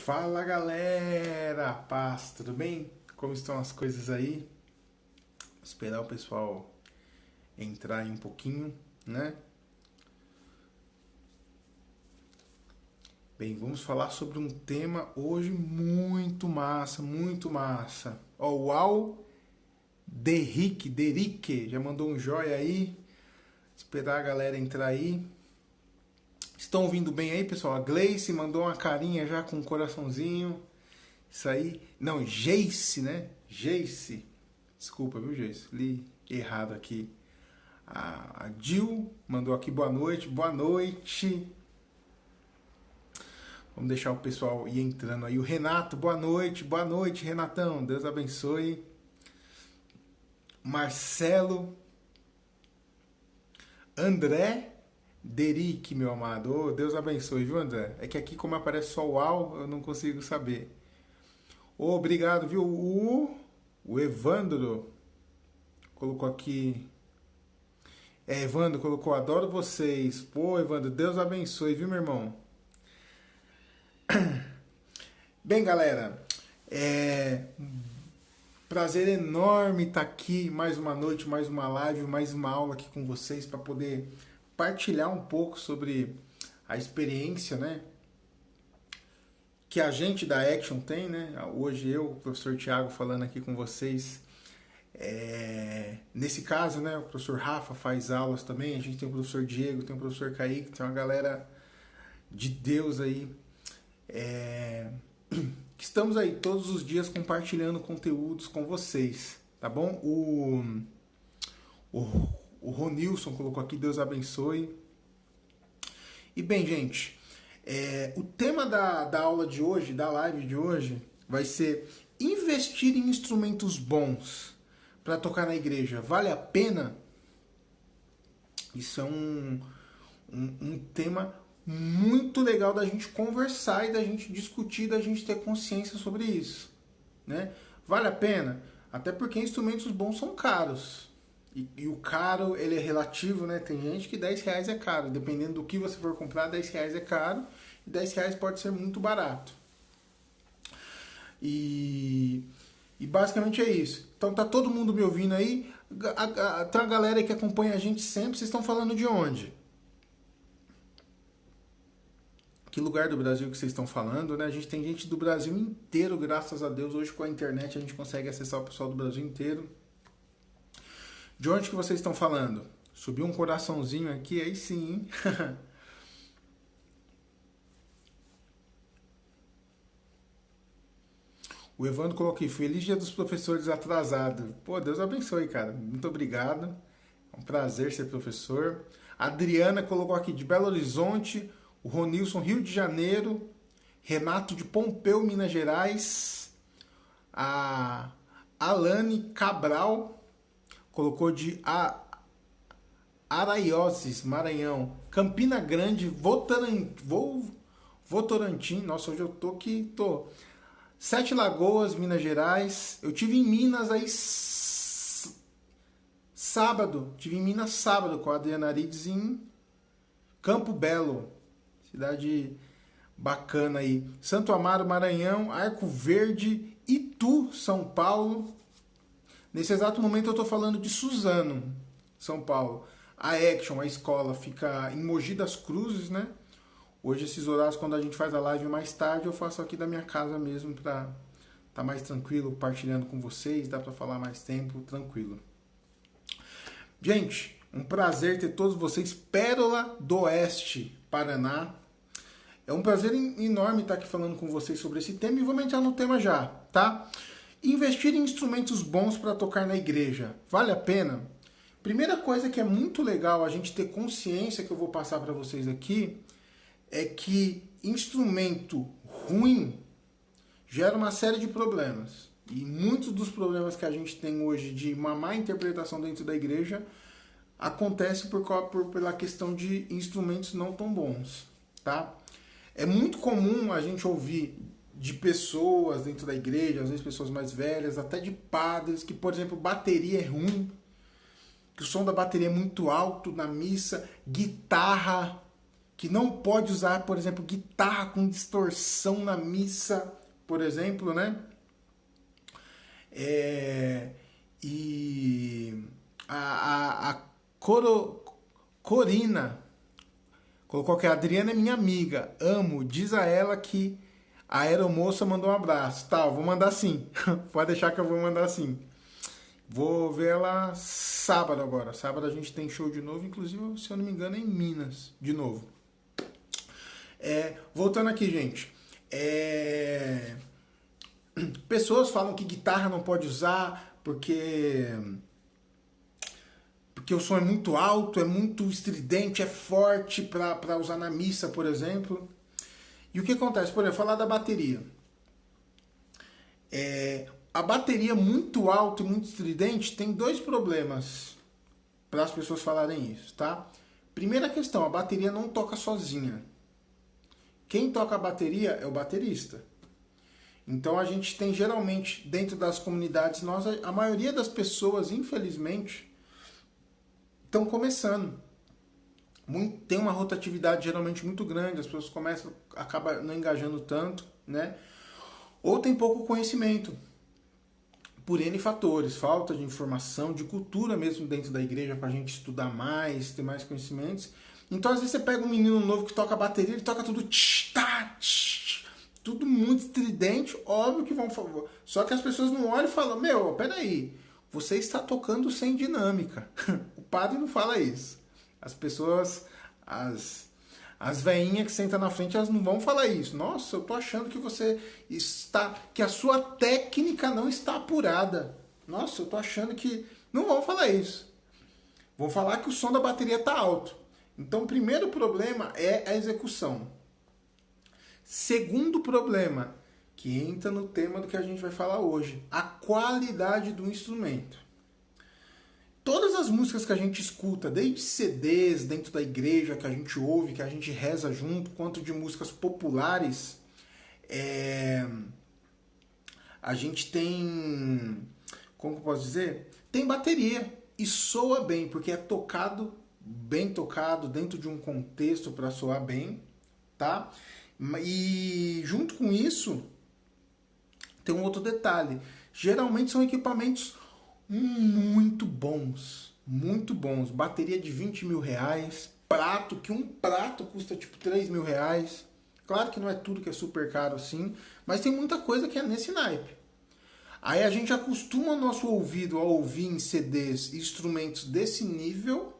Fala galera, paz, tudo bem? Como estão as coisas aí? Esperar o pessoal entrar aí um pouquinho, né? Bem, vamos falar sobre um tema hoje muito massa, muito massa. Ó, o Al Derique, já mandou um joia aí. Esperar a galera entrar aí. Estão ouvindo bem aí, pessoal? A Gleice mandou uma carinha já com um coraçãozinho. Isso aí. Não, Jace, né? Jace. Desculpa, viu, Jace? Li errado aqui. A Jill mandou aqui boa noite. Boa noite. Vamos deixar o pessoal ir entrando aí. O Renato, boa noite. Boa noite, Renatão. Deus abençoe. Marcelo. André Derick, meu amado. Oh, Deus abençoe, viu, André? É que aqui, como aparece só o AU, eu não consigo saber. Oh, obrigado, viu? O Evandro colocou aqui. Evandro colocou, adoro vocês. Pô, Evandro, Deus abençoe, viu, meu irmão? Bem, galera, prazer enorme estar aqui mais uma noite, mais uma live, mais uma aula aqui com vocês para poder partilhar um pouco sobre a experiência, né, que a gente da Action tem, né? Hoje eu, o professor Tiago, falando aqui com vocês. Nesse caso, né, o professor Rafa faz aulas também, a gente tem o professor Diego, tem o professor Kaique, tem uma galera de Deus aí, que estamos aí todos os dias compartilhando conteúdos com vocês, tá bom? O Ronilson colocou aqui, Deus abençoe. E bem, gente, o tema da aula de hoje, da live de hoje, vai ser investir em instrumentos bons para tocar na igreja. Vale a pena? Isso é um tema muito legal da gente conversar e da gente discutir, da gente ter consciência sobre isso, né? Vale a pena? Até porque instrumentos bons são caros. E o caro, ele é relativo, né? Tem gente que 10 reais é caro. Dependendo do que você for comprar, 10 reais é caro. E 10 reais pode ser muito barato. E basicamente é isso. Então tá todo mundo me ouvindo aí. Tem a galera que acompanha a gente sempre. Vocês estão falando de onde? Que lugar do Brasil que vocês estão falando, né? A gente tem gente do Brasil inteiro, graças a Deus. Hoje com a internet a gente consegue acessar o pessoal do Brasil inteiro. De onde que vocês estão falando? Subiu um coraçãozinho aqui, aí sim, hein? O Evandro colocou aqui, feliz dia dos professores atrasados. Pô, Deus abençoe, cara. Muito obrigado. É um prazer ser professor. A Adriana colocou aqui, de Belo Horizonte. O Ronilson, Rio de Janeiro. Renato de Pompeu, Minas Gerais. A Alane Cabral colocou de Araioses, Maranhão. Campina Grande, Votorantim. Nossa, hoje eu tô. Sete Lagoas, Minas Gerais. Eu tive em Minas aí sábado. Tive em Minas sábado com a Adriana Arides em Campo Belo. Cidade bacana aí. Santo Amaro, Maranhão. Arco Verde, Itu, São Paulo. Nesse exato momento eu tô falando de Suzano, São Paulo. A Action, a escola, fica em Mogi das Cruzes, né? Hoje, esses horários, quando a gente faz a live mais tarde, eu faço aqui da minha casa mesmo pra estar mais tranquilo, partilhando com vocês, dá pra falar mais tempo, tranquilo. Gente, um prazer ter todos vocês. Pérola do Oeste, Paraná. É um prazer enorme estar aqui falando com vocês sobre esse tema e vamos entrar no tema já, tá? Investir em instrumentos bons para tocar na igreja, vale a pena? Primeira coisa que é muito legal a gente ter consciência, que eu vou passar para vocês aqui, é que instrumento ruim gera uma série de problemas. E muitos dos problemas que a gente tem hoje de uma má interpretação dentro da igreja acontece pela questão de instrumentos não tão bons, tá? É muito comum a gente ouvir de pessoas dentro da igreja, às vezes pessoas mais velhas, até de padres, que, por exemplo, bateria é ruim, que o som da bateria é muito alto na missa, guitarra que não pode usar, por exemplo, guitarra com distorção na missa, por exemplo, né? E a Corina colocou que a Adriana é minha amiga, amo, diz a ela que a aeromoça mandou um abraço. Tá, eu vou mandar sim, pode deixar que eu vou mandar sim. Vou ver ela sábado agora. Sábado a gente tem show de novo, inclusive, se eu não me engano, é em Minas, de novo. Voltando aqui, gente. Pessoas falam que guitarra não pode usar porque o som é muito alto, é muito estridente, é forte para usar na missa, por exemplo. E o que acontece? Por exemplo, falar da bateria. A bateria muito alta e muito estridente tem dois problemas para as pessoas falarem isso, tá? Primeira questão, a bateria não toca sozinha. Quem toca a bateria é o baterista. Então a gente tem geralmente dentro das comunidades nossas, a maioria das pessoas, infelizmente, estão começando. Tem uma rotatividade geralmente muito grande, as pessoas acabam não engajando tanto, né? Ou tem pouco conhecimento, por N fatores, falta de informação, de cultura mesmo dentro da igreja para a gente estudar mais, ter mais conhecimentos. Então às vezes você pega um menino novo que toca bateria, ele toca tudo tudo muito estridente, óbvio que vão favor. Só que as pessoas não olham e falam, meu, peraí, você está tocando sem dinâmica. O padre não fala isso. As pessoas, as veinhas que sentam na frente, elas não vão falar isso. Nossa, eu tô achando que que a sua técnica não está apurada. Nossa, eu tô achando que... Não vão falar isso. Vão falar que o som da bateria tá alto. Então, o primeiro problema é a execução. Segundo problema, que entra no tema do que a gente vai falar hoje, a qualidade do instrumento. Todas as músicas que a gente escuta, desde CDs dentro da igreja, que a gente ouve, que a gente reza junto, quanto de músicas populares, a gente tem, como eu posso dizer? Tem bateria e soa bem, porque é bem tocado, dentro de um contexto para soar bem, tá? E junto com isso, tem um outro detalhe. Geralmente são equipamentos muito bons. Muito bons. Bateria de 20 mil reais. Que um prato custa tipo 3 mil reais. Claro que não é tudo que é super caro assim, mas tem muita coisa que é nesse naipe. Aí a gente acostuma o nosso ouvido a ouvir em CDs instrumentos desse nível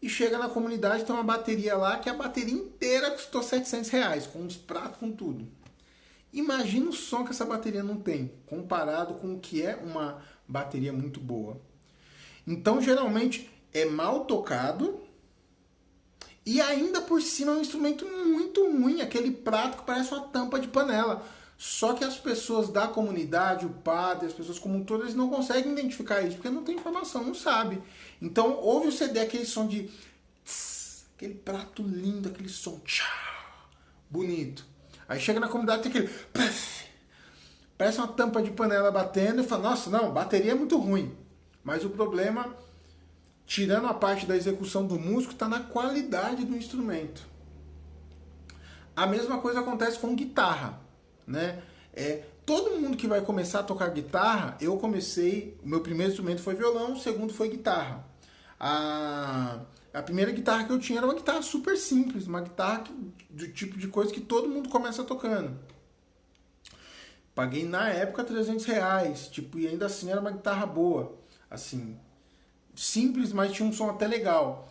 e chega na comunidade, tem uma bateria lá que a bateria inteira custou 700 reais, com os pratos, com tudo. Imagina o som que essa bateria não tem, comparado com o que é uma bateria muito boa. Então, geralmente, é mal tocado e ainda por cima é um instrumento muito ruim, aquele prato que parece uma tampa de panela. Só que as pessoas da comunidade, o padre, as pessoas como um todo, eles não conseguem identificar isso, porque não tem informação, não sabe. Então, ouve o CD, aquele som de... aquele prato lindo, aquele som bonito. Aí chega na comunidade, tem aquele... parece uma tampa de panela batendo, e fala, nossa, não, bateria é muito ruim. Mas o problema, tirando a parte da execução do músico, está na qualidade do instrumento. A mesma coisa acontece com guitarra, né? Todo mundo que vai começar a tocar guitarra, o meu primeiro instrumento foi violão, o segundo foi guitarra. A primeira guitarra que eu tinha era uma guitarra super simples, uma guitarra do tipo de coisa que todo mundo começa tocando. Paguei na época 300 reais, tipo, e ainda assim era uma guitarra boa, assim, simples, mas tinha um som até legal.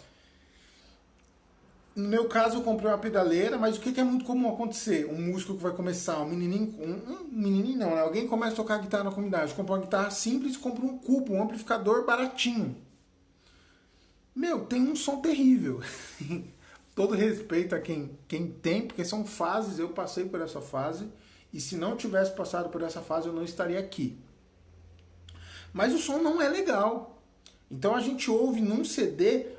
No meu caso, eu comprei uma pedaleira, mas o que é muito comum acontecer? Um músico que vai começar, um menininho não, né? Alguém começa a tocar guitarra na comunidade, compra uma guitarra simples, compra um cubo, um amplificador baratinho. Meu, tem um som terrível. Todo respeito a quem tem, porque são fases, eu passei por essa fase, e se não tivesse passado por essa fase, eu não estaria aqui. Mas o som não é legal. Então a gente ouve num CD...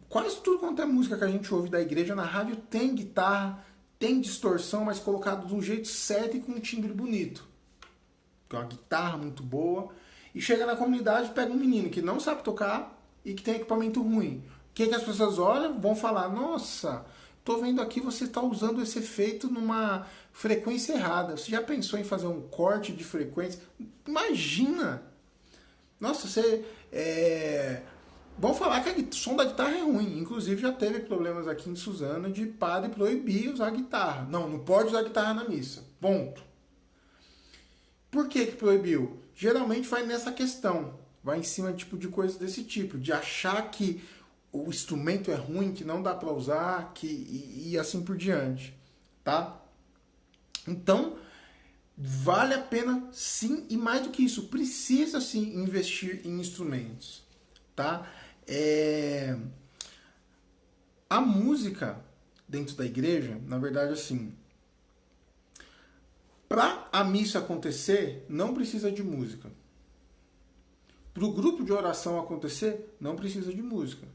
Quase tudo quanto é música que a gente ouve da igreja na rádio tem guitarra, tem distorção, mas colocado do jeito certo e com um timbre bonito. Com uma guitarra muito boa. E chega na comunidade, pega um menino que não sabe tocar e que tem equipamento ruim. O que as pessoas olham? Vão falar, nossa, tô vendo aqui você está usando esse efeito numa frequência errada. Você já pensou em fazer um corte de frequência? Imagina! Nossa, você... Vamos falar que o som da guitarra é ruim. Inclusive já teve problemas aqui em Suzano de padre proibir usar guitarra. Não, não pode usar guitarra na missa. Ponto. Por que proibiu? Geralmente vai nessa questão. Vai em cima tipo, de coisas desse tipo. De achar que o instrumento é ruim, que não dá para usar, e assim por diante. Tá? Então, vale a pena sim, e mais do que isso, precisa sim investir em instrumentos. Tá? A música dentro da igreja, na verdade, assim, para a missa acontecer, não precisa de música. Para o grupo de oração acontecer, não precisa de música.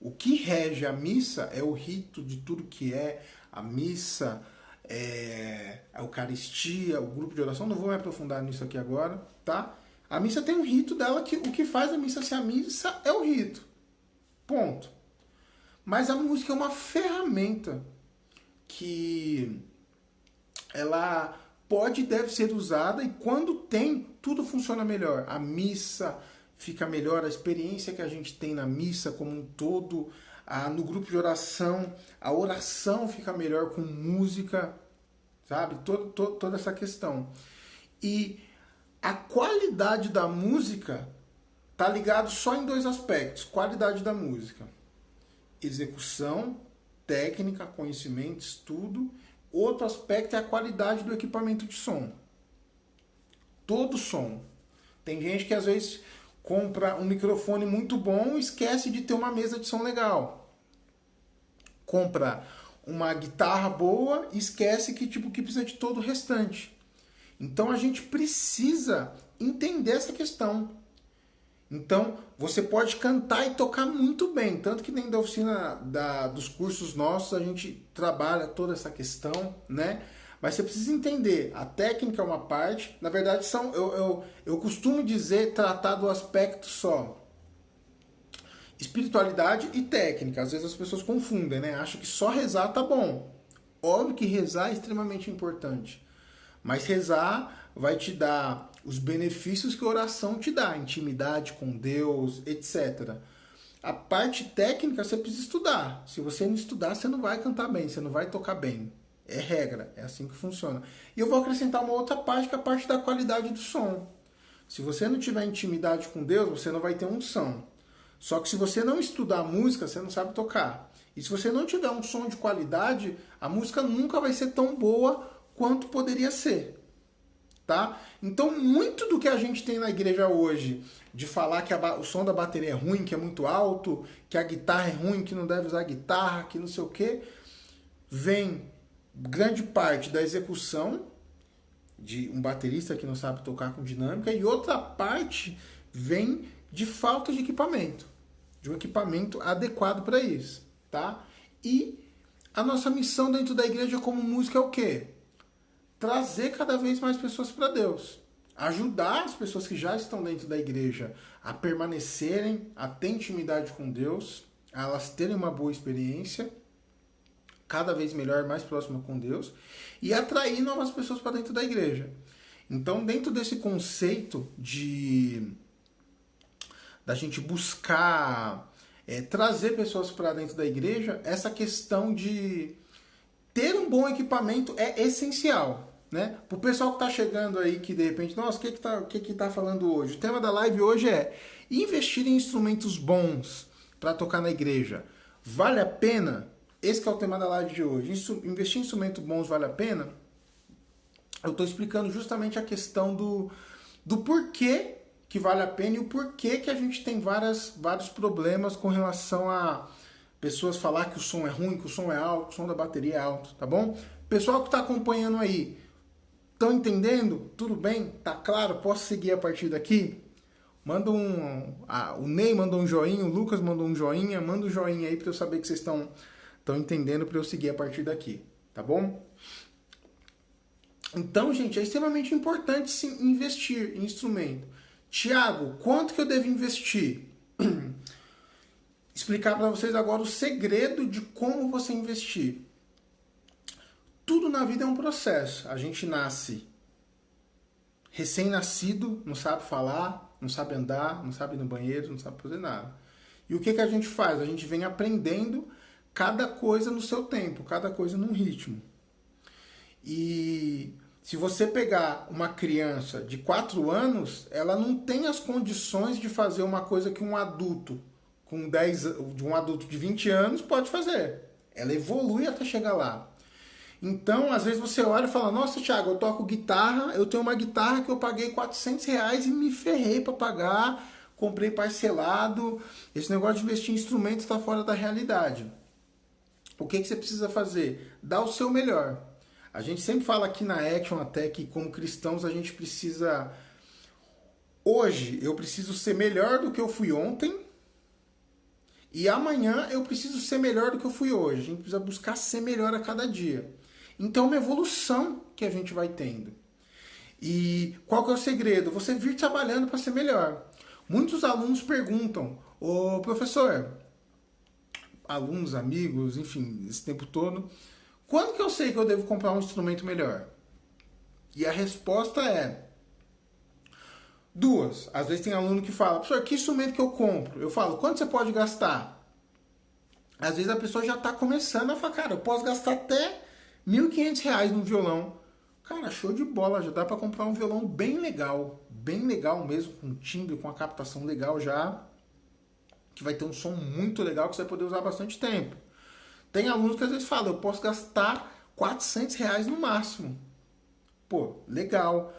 O que rege a missa é o rito de tudo que é a missa, a Eucaristia, o grupo de oração. Não vou me aprofundar nisso aqui agora, tá? A missa tem um rito dela, que o que faz a missa ser a missa é o rito. Ponto. Mas a música é uma ferramenta que ela pode e deve ser usada, e quando tem, tudo funciona melhor. A missa fica melhor, a experiência que a gente tem na missa como um todo, no grupo de oração, a oração fica melhor com música, sabe? Toda essa questão. E a qualidade da música está ligado só em dois aspectos. Qualidade da música. Execução, técnica, conhecimento, estudo. Outro aspecto é a qualidade do equipamento de som. Todo som. Tem gente que às vezes compra um microfone muito bom e esquece de ter uma mesa de som legal. Compra uma guitarra boa e esquece que precisa de todo o restante. Então a gente precisa entender essa questão. Então você pode cantar e tocar muito bem, tanto que dentro da oficina dos cursos nossos a gente trabalha toda essa questão, né? Mas você precisa entender, a técnica é uma parte, na verdade eu costumo dizer, tratar do aspecto só espiritualidade e técnica. Às vezes as pessoas confundem, né? Acham que só rezar tá bom. Óbvio que rezar é extremamente importante. Mas rezar vai te dar os benefícios que a oração te dá, intimidade com Deus, etc. A parte técnica você precisa estudar. Se você não estudar, você não vai cantar bem, você não vai tocar bem. É regra, é assim que funciona. E eu vou acrescentar uma outra parte, que é a parte da qualidade do som. Se você não tiver intimidade com Deus, você não vai ter unção. Só que se você não estudar música, você não sabe tocar. E se você não tiver um som de qualidade, a música nunca vai ser tão boa quanto poderia ser, tá? Então, muito do que a gente tem na igreja hoje, de falar que o som da bateria é ruim, que é muito alto, que a guitarra é ruim, que não deve usar guitarra, que não sei o quê, vem grande parte da execução de um baterista que não sabe tocar com dinâmica, e outra parte vem de falta de equipamento, de um equipamento adequado para isso, tá? E a nossa missão dentro da igreja como música é o quê? Trazer cada vez mais pessoas para Deus. Ajudar as pessoas que já estão dentro da igreja a permanecerem, a ter intimidade com Deus, a elas terem uma boa experiência, cada vez melhor, mais próxima com Deus, e atrair novas pessoas para dentro da igreja. Então, dentro desse conceito da gente buscar trazer pessoas para dentro da igreja, essa questão de ter um bom equipamento é essencial. Né? Para o pessoal que está chegando aí, que de repente, nossa, o que tá falando hoje? O tema da live hoje é investir em instrumentos bons para tocar na igreja. Vale a pena? Esse que é o tema da live de hoje. Investir em instrumentos bons vale a pena? Eu estou explicando justamente a questão do porquê que vale a pena e o porquê que a gente tem vários problemas com relação a pessoas falar que o som é ruim, que o som é alto, que o som da bateria é alto, tá bom? Pessoal que está acompanhando aí, estão entendendo? Tudo bem? Tá claro? Posso seguir a partir daqui? Manda o Ney mandou um joinha, o Lucas mandou um joinha, manda um joinha aí para eu saber que vocês estão entendendo, para eu seguir a partir daqui, tá bom? Então, gente, é extremamente importante sim investir em instrumento. Tiago, quanto que eu devo investir? explicar para vocês agora o segredo de como você investir. Tudo na vida é um processo. A gente nasce recém-nascido, não sabe falar, não sabe andar, não sabe ir no banheiro, não sabe fazer nada. E o que a gente faz? A gente vem aprendendo cada coisa no seu tempo, cada coisa num ritmo. E se você pegar uma criança de 4 anos, ela não tem as condições de fazer uma coisa que um adulto de um adulto de 20 anos pode fazer. Ela evolui até chegar lá. Então, às vezes você olha e fala, nossa, Thiago, eu toco guitarra, eu tenho uma guitarra que eu paguei R$ 400 e me ferrei para pagar, comprei parcelado. Esse negócio de investir em instrumentos está fora da realidade. O que você precisa fazer? Dar o seu melhor. A gente sempre fala aqui na Action até que como cristãos a gente precisa... Hoje eu preciso ser melhor do que eu fui ontem e amanhã eu preciso ser melhor do que eu fui hoje. A gente precisa buscar ser melhor a cada dia. Então é uma evolução que a gente vai tendo. E qual que é o segredo? Você vir trabalhando para ser melhor. Muitos alunos perguntam, ô professor, alunos, amigos, enfim, esse tempo todo, quando que eu sei que eu devo comprar um instrumento melhor? E a resposta é duas. Às vezes tem aluno que fala, professor, que instrumento que eu compro? Eu falo, quanto você pode gastar? Às vezes a pessoa já está começando a falar, cara, eu posso gastar até R$ 1.500 no violão. Cara, show de bola, já dá para comprar um violão bem legal mesmo, com timbre, com uma captação legal já, que vai ter um som muito legal que você vai poder usar bastante tempo. Tem alunos que às vezes falam, eu posso gastar R$ 400 no máximo. Pô, legal.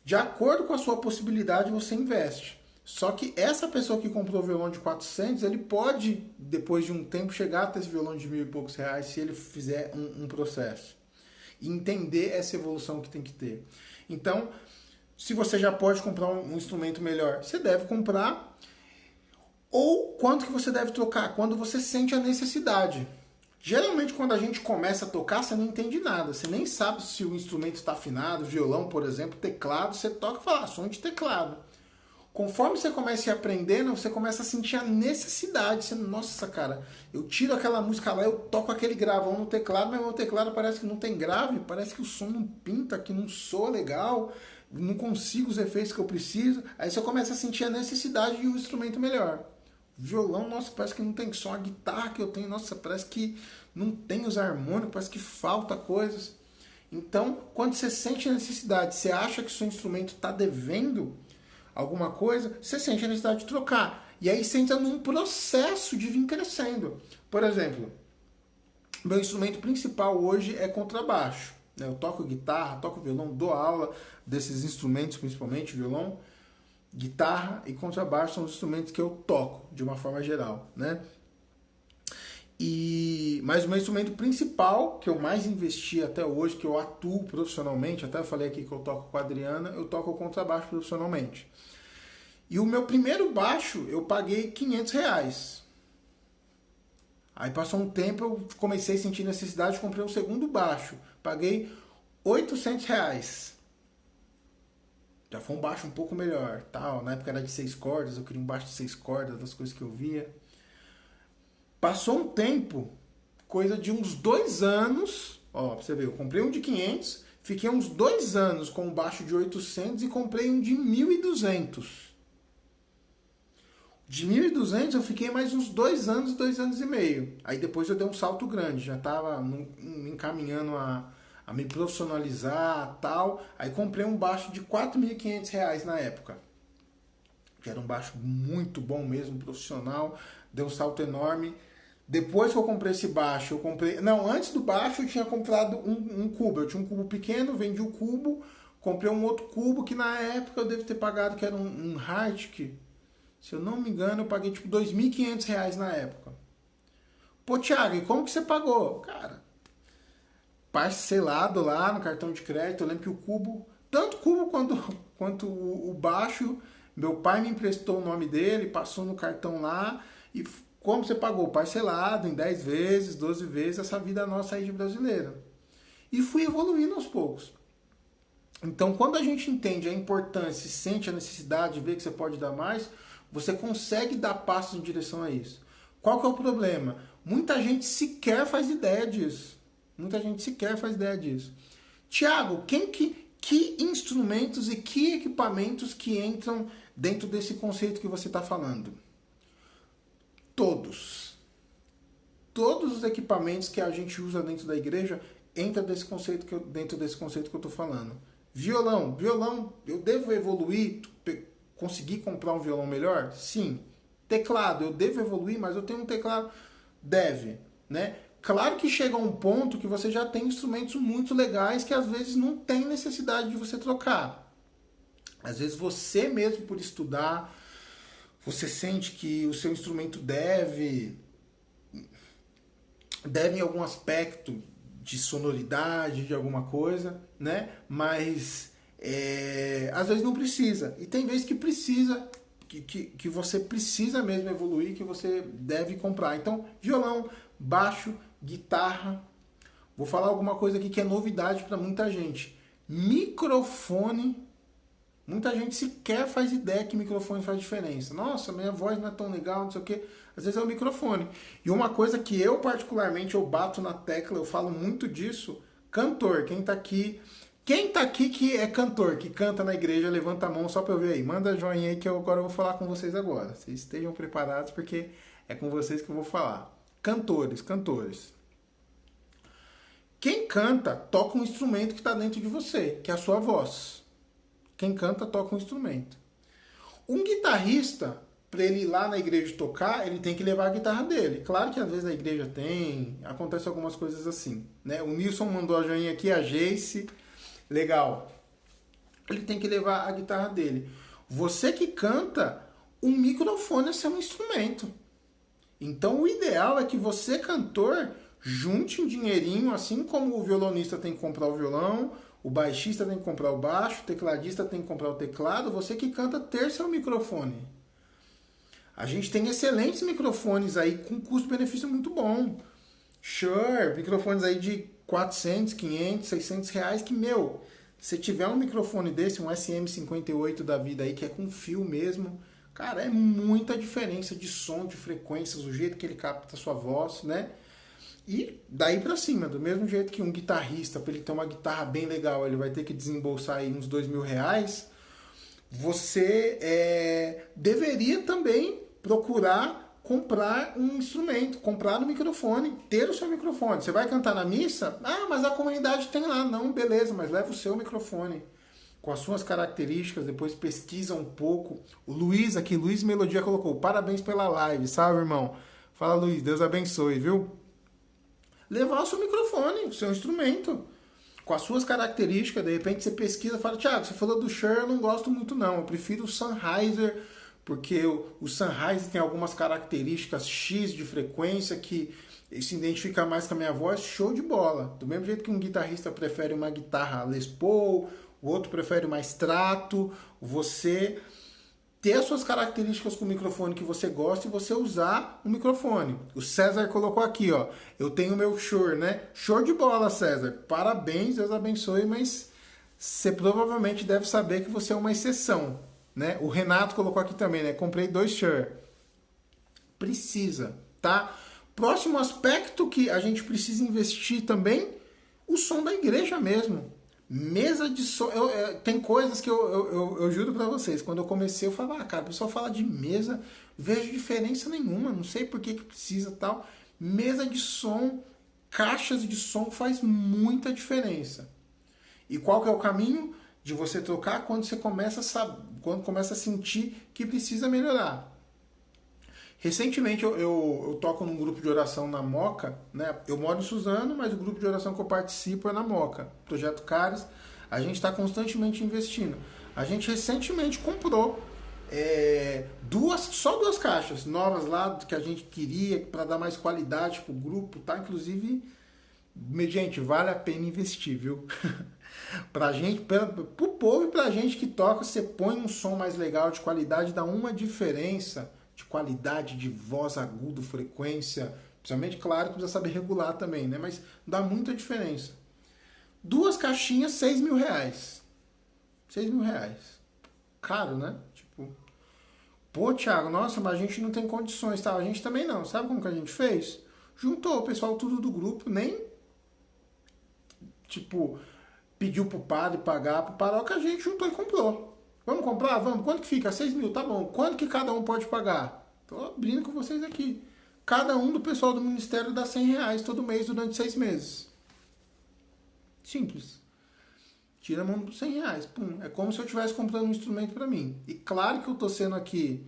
De acordo com a sua possibilidade, você investe. Só que essa pessoa que comprou o violão de 400, ele pode, depois de um tempo, chegar até esse violão de 1.000 e poucos reais se ele fizer um processo. E entender essa evolução que tem que ter. Então, se você já pode comprar um instrumento melhor, você deve comprar. Ou quanto que você deve trocar? Quando você sente a necessidade. Geralmente, quando a gente começa a tocar, você não entende nada. Você nem sabe se o instrumento está afinado. Violão, por exemplo, teclado, você toca e fala, som de teclado. Conforme você começa a ir aprendendo, você começa a sentir a necessidade. Você, nossa, cara, eu tiro aquela música lá, eu toco aquele gravão no teclado, mas meu teclado parece que não tem grave, parece que o som não pinta, que não soa legal, não consigo os efeitos que eu preciso. Aí você começa a sentir a necessidade de um instrumento melhor. Violão, nossa, parece que não tem som. A guitarra que eu tenho, nossa, parece que não tem os harmônicos, parece que falta coisas. Então, quando você sente a necessidade, você acha que o seu instrumento está devendo alguma coisa, você sente a necessidade de trocar. E aí você entra num processo de vir crescendo. Por exemplo, meu instrumento principal hoje é contrabaixo. Eu toco guitarra, toco violão, dou aula desses instrumentos, principalmente violão. Guitarra e contrabaixo são os instrumentos que eu toco, de uma forma geral, né? Mas o meu instrumento principal, que eu mais investi até hoje, que eu atuo profissionalmente, até eu falei aqui que eu toco com a Adriana, eu toco o contrabaixo profissionalmente. E o meu primeiro baixo, eu paguei R$ 500. Aí passou um tempo, eu comecei a sentir necessidade, comprei um segundo baixo. Paguei R$ 800. Já foi um baixo um pouco melhor, tal. Na época era de 6 cordas, eu queria um baixo de 6 cordas, das coisas que eu via. Passou um tempo, coisa de uns 2 anos, ó, pra você ver, eu comprei um de 500, fiquei uns 2 anos com um baixo de 800 e comprei um de 1.200. De 1.200 eu fiquei mais uns 2 anos, 2 anos e meio. Aí depois eu dei um salto grande, já estava me encaminhando a me profissionalizar tal. Aí comprei um baixo de R$ 4.500 na época. Que era um baixo muito bom mesmo, profissional. Deu um salto enorme. Depois que eu comprei esse baixo, eu comprei... Não, antes do baixo eu tinha comprado um cubo. Eu tinha um cubo pequeno, vendi o cubo. Comprei um outro cubo que na época eu devo ter pagado, que era um Hartke. Se eu não me engano, eu paguei tipo R$ 2.500 na época. Pô, Thiago, e como que você pagou? Cara, parcelado lá no cartão de crédito. Eu lembro que o cubo, tanto o cubo quanto o baixo, meu pai me emprestou o nome dele, passou no cartão lá. E como você pagou? Parcelado em 10 vezes, 12 vezes, essa vida nossa aí de brasileiro. E fui evoluindo aos poucos. Então, quando a gente entende a importância e sente a necessidade de ver que você pode dar mais, você consegue dar passos em direção a isso. Qual que é o problema? Muita gente sequer faz ideia disso. Muita gente sequer faz ideia disso. Tiago, que instrumentos e que equipamentos que entram dentro desse conceito que você está falando? Todos. Todos os equipamentos que a gente usa dentro da igreja entram dentro desse conceito que eu estou falando. Violão, eu devo evoluir, conseguir comprar um violão melhor? Sim. Teclado, eu devo evoluir, mas eu tenho um teclado? Deve, né? Claro que chega a um ponto que você já tem instrumentos muito legais que às vezes não tem necessidade de você trocar. Às vezes você mesmo por estudar, você sente que o seu instrumento deve em algum aspecto de sonoridade, de alguma coisa, né? Mas às vezes não precisa. E tem vezes que precisa, que você precisa mesmo evoluir, que você deve comprar. Então, violão, baixo, guitarra. Vou falar alguma coisa aqui que é novidade para muita gente. Microfone. Muita gente sequer faz ideia que microfone faz diferença. Nossa, minha voz não é tão legal, não sei o quê. Às vezes é o microfone. E uma coisa que eu particularmente eu bato na tecla, eu falo muito disso, cantor. Quem tá aqui que é cantor, que canta na igreja, levanta a mão só pra eu ver aí. Manda joinha aí que eu agora vou falar com vocês agora. Vocês estejam preparados porque é com vocês que eu vou falar. Cantores. Quem canta, toca um instrumento que está dentro de você, que é a sua voz. Quem canta, toca um instrumento. Um guitarrista, para ele ir lá na igreja tocar, ele tem que levar a guitarra dele. Claro que às vezes na igreja acontece algumas coisas assim, né? O Nilson mandou a joinha aqui, a Jace, legal. Ele tem que levar a guitarra dele. Você que canta, o microfone é seu instrumento. Então o ideal é que você, cantor, junte um dinheirinho, assim como o violonista tem que comprar o violão, o baixista tem que comprar o baixo, o tecladista tem que comprar o teclado, você que canta ter seu microfone. A gente tem excelentes microfones aí com custo-benefício muito bom. Shure, microfones aí de 400, 500, 600 reais que, se tiver um microfone desse, um SM58 da vida aí, que é com fio mesmo, cara, é muita diferença de som, de frequências, o jeito que ele capta a sua voz, né? E daí pra cima, do mesmo jeito que um guitarrista, para ele ter uma guitarra bem legal, ele vai ter que desembolsar aí uns R$ 2.000, você deveria também procurar comprar um instrumento, comprar um microfone, ter o seu microfone. Você vai cantar na missa? Ah, mas a comunidade tem lá. Não, beleza, mas leva o seu microfone com as suas características, depois pesquisa um pouco. O Luiz aqui, Luiz Melodia colocou, parabéns pela live, salve irmão. Fala Luiz, Deus abençoe, viu? Levar o seu microfone, o seu instrumento, com as suas características, de repente você pesquisa e fala, Thiago, você falou do Shure, eu não gosto muito não, eu prefiro o Sennheiser, porque o Sennheiser tem algumas características X de frequência que se identifica mais com a minha voz, show de bola. Do mesmo jeito que um guitarrista prefere uma guitarra Les Paul, o outro prefere uma Strato, você ter as suas características com o microfone que você gosta e você usar o microfone. O César colocou aqui, ó, eu tenho o meu Shure, né? Show de bola, César. Parabéns, Deus abençoe, mas você provavelmente deve saber que você é uma exceção, né? O Renato colocou aqui também, né? Comprei 2 Shure. Precisa, tá? Próximo aspecto que a gente precisa investir também, o som da igreja mesmo. Mesa de som, tem coisas que eu juro pra vocês, quando eu comecei eu falava, cara, o pessoal fala de mesa, vejo diferença nenhuma, não sei por que precisa tal. Mesa de som, caixas de som faz muita diferença. E qual que é o caminho de você trocar quando você quando começa a sentir que precisa melhorar? Recentemente eu toco num grupo de oração na Moca, né? Eu moro em Suzano, mas o grupo de oração que eu participo é na Moca, Projeto Cares. A gente está constantemente investindo. A gente recentemente comprou só duas caixas novas lá que a gente queria para dar mais qualidade pro grupo, tá? Inclusive, gente, vale a pena investir, viu? Pra gente, pro povo e pra gente que toca, você põe um som mais legal, de qualidade, dá uma diferença de qualidade de voz, agudo, frequência, principalmente, claro, que precisa saber regular também, né? Mas dá muita diferença. 2 caixinhas, R$ 6.000. R$ 6.000. Caro, né? Tipo, Pô, Thiago, nossa, mas a gente não tem condições, tá? A gente também não. Sabe como que a gente fez? Juntou o pessoal tudo do grupo, nem, tipo, pediu pro padre pagar pro paróquio, a gente juntou e comprou. Vamos comprar? Vamos. Quanto que fica? 6 mil, tá bom. Quanto que cada um pode pagar? Tô abrindo com vocês aqui. Cada um do pessoal do ministério dá 100 reais todo mês durante 6 meses. Simples. Tira a mão dos 100 reais. Pum. É como se eu estivesse comprando um instrumento para mim. E claro que eu tô sendo aqui.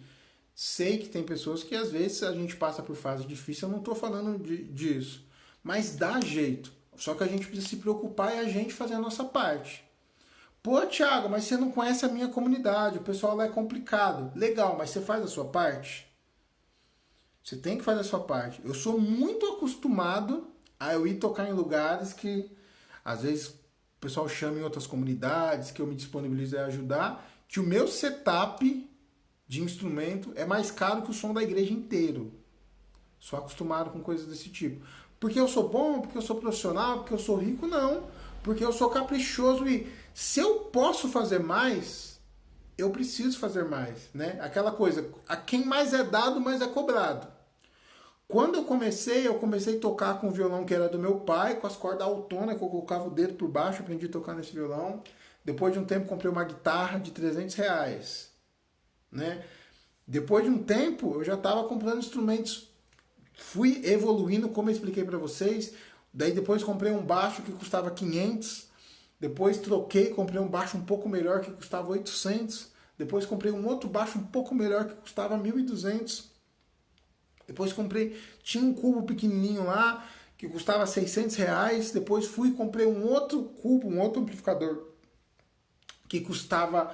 Sei que tem pessoas que às vezes a gente passa por fase difícil, eu não tô falando disso. Mas dá jeito. Só que a gente precisa se preocupar e a gente fazer a nossa parte. Pô, Thiago, mas você não conhece a minha comunidade, o pessoal lá é complicado. Legal, mas você faz a sua parte? Você tem que fazer a sua parte. Eu sou muito acostumado a eu ir tocar em lugares que às vezes o pessoal chama em outras comunidades, que eu me disponibilizo a ajudar, que o meu setup de instrumento é mais caro que o som da igreja inteiro. Sou acostumado com coisas desse tipo. Porque eu sou bom, porque eu sou profissional, porque eu sou rico, não. Porque eu sou caprichoso e se eu posso fazer mais, eu preciso fazer mais, né? Aquela coisa, a quem mais é dado, mais é cobrado. Quando eu comecei a tocar com o violão que era do meu pai, com as cordas autonas, que eu colocava o dedo por baixo, aprendi a tocar nesse violão. Depois de um tempo comprei uma guitarra de 300 reais, né? Depois de um tempo eu já estava comprando instrumentos, fui evoluindo, como eu expliquei para vocês. Daí depois comprei um baixo que custava 500, depois troquei, comprei um baixo um pouco melhor que custava 800, depois comprei um outro baixo um pouco melhor que custava 1.200. Depois comprei, tinha um cubo pequenininho lá que custava 600 reais. Depois fui e comprei um outro cubo, um outro amplificador que custava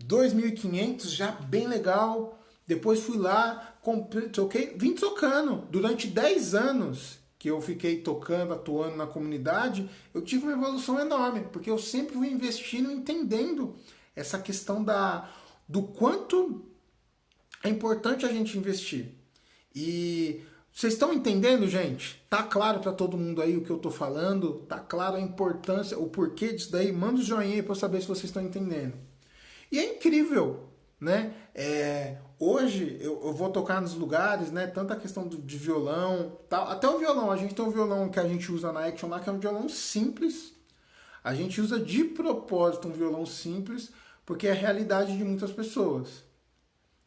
2.500, já bem legal. Depois fui lá, comprei, toquei, vim tocando. Durante 10 anos que eu fiquei tocando, atuando na comunidade, eu tive uma evolução enorme, porque eu sempre fui investindo, entendendo essa questão do quanto é importante a gente investir. E vocês estão entendendo, gente? Tá claro para todo mundo aí o que eu tô falando? Tá claro a importância, o porquê disso daí? Manda um joinha aí para eu saber se vocês estão entendendo. E é incrível, né? Hoje eu vou tocar nos lugares, né? Tanto a questão de violão, tal. Até o violão, a gente tem um violão que a gente usa na Action lá, que é um violão simples. A gente usa de propósito um violão simples, porque é a realidade de muitas pessoas.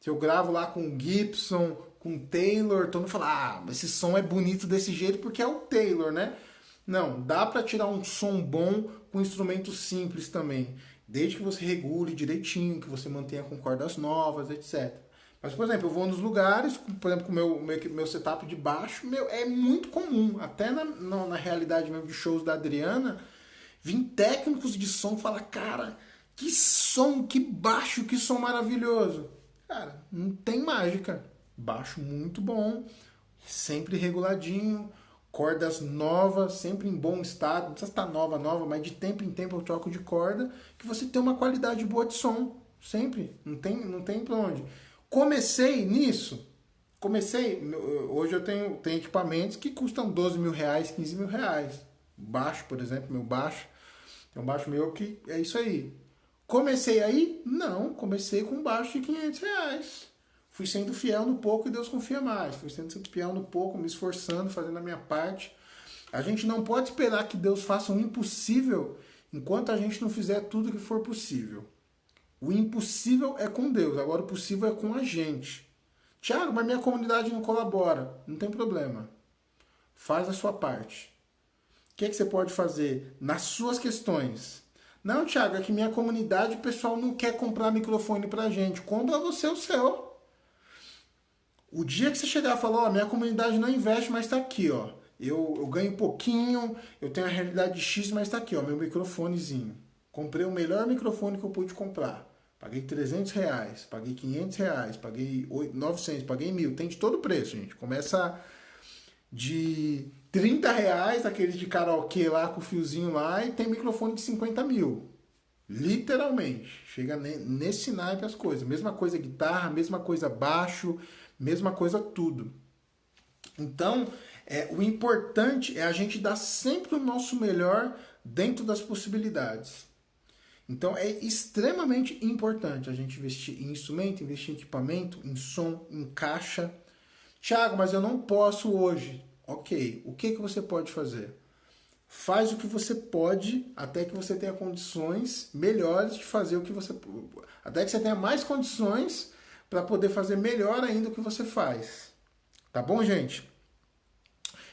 Se eu gravo lá com Gibson, com Taylor, todo mundo fala, esse som é bonito desse jeito porque é o Taylor, né? Não, dá para tirar um som bom com instrumentos simples também, desde que você regule direitinho, que você mantenha com cordas novas, etc. Mas, por exemplo, eu vou nos lugares, por exemplo, com o meu setup de baixo, é muito comum, até na realidade mesmo de shows da Adriana, vir técnicos de som falar, cara, que som, que baixo, que som maravilhoso. Cara, não tem mágica. Baixo muito bom, sempre reguladinho, cordas novas, sempre em bom estado. Não precisa estar nova, mas de tempo em tempo eu troco de corda, que você tem uma qualidade boa de som. Sempre. Não tem pra onde. Comecei nisso. Hoje eu tenho equipamentos que custam 12 mil reais, 15 mil reais. Baixo, por exemplo, meu baixo. Tem um baixo meu que é isso aí. Comecei aí? Não, comecei com um baixo de 500 reais. Fui sendo fiel no pouco e Deus confia mais. Fui sendo fiel no pouco, me esforçando, fazendo a minha parte. A gente não pode esperar que Deus faça o impossível enquanto a gente não fizer tudo que for possível. O impossível é com Deus, agora o possível é com a gente. Tiago, mas minha comunidade não colabora. Não tem problema. Faz a sua parte. O que é que você pode fazer nas suas questões? Não, Thiago, é que minha comunidade, o pessoal não quer comprar microfone pra gente. Compra você o seu. O dia que você chegar e falar, minha comunidade não investe, mas tá aqui, ó. Eu ganho pouquinho, eu tenho a realidade X, mas tá aqui, ó, meu microfonezinho. Comprei o melhor microfone que eu pude comprar. Paguei 300 reais, paguei 500 reais, paguei 900, paguei 1.000. Tem de todo preço, gente. Começa de 30 reais, aqueles de karaokê lá com o fiozinho lá, e tem microfone de 50 mil. Literalmente. Chega nesse naipe as coisas. Mesma coisa guitarra, mesma coisa baixo, mesma coisa tudo. Então, o importante é a gente dar sempre o nosso melhor dentro das possibilidades. Então é extremamente importante a gente investir em instrumento, investir em equipamento, em som, em caixa. Tiago, mas eu não posso hoje. Ok, o que você pode fazer? Faz o que você pode até que você tenha condições melhores de fazer o que você... Até que você tenha mais condições para poder fazer melhor ainda o que você faz. Tá bom, gente?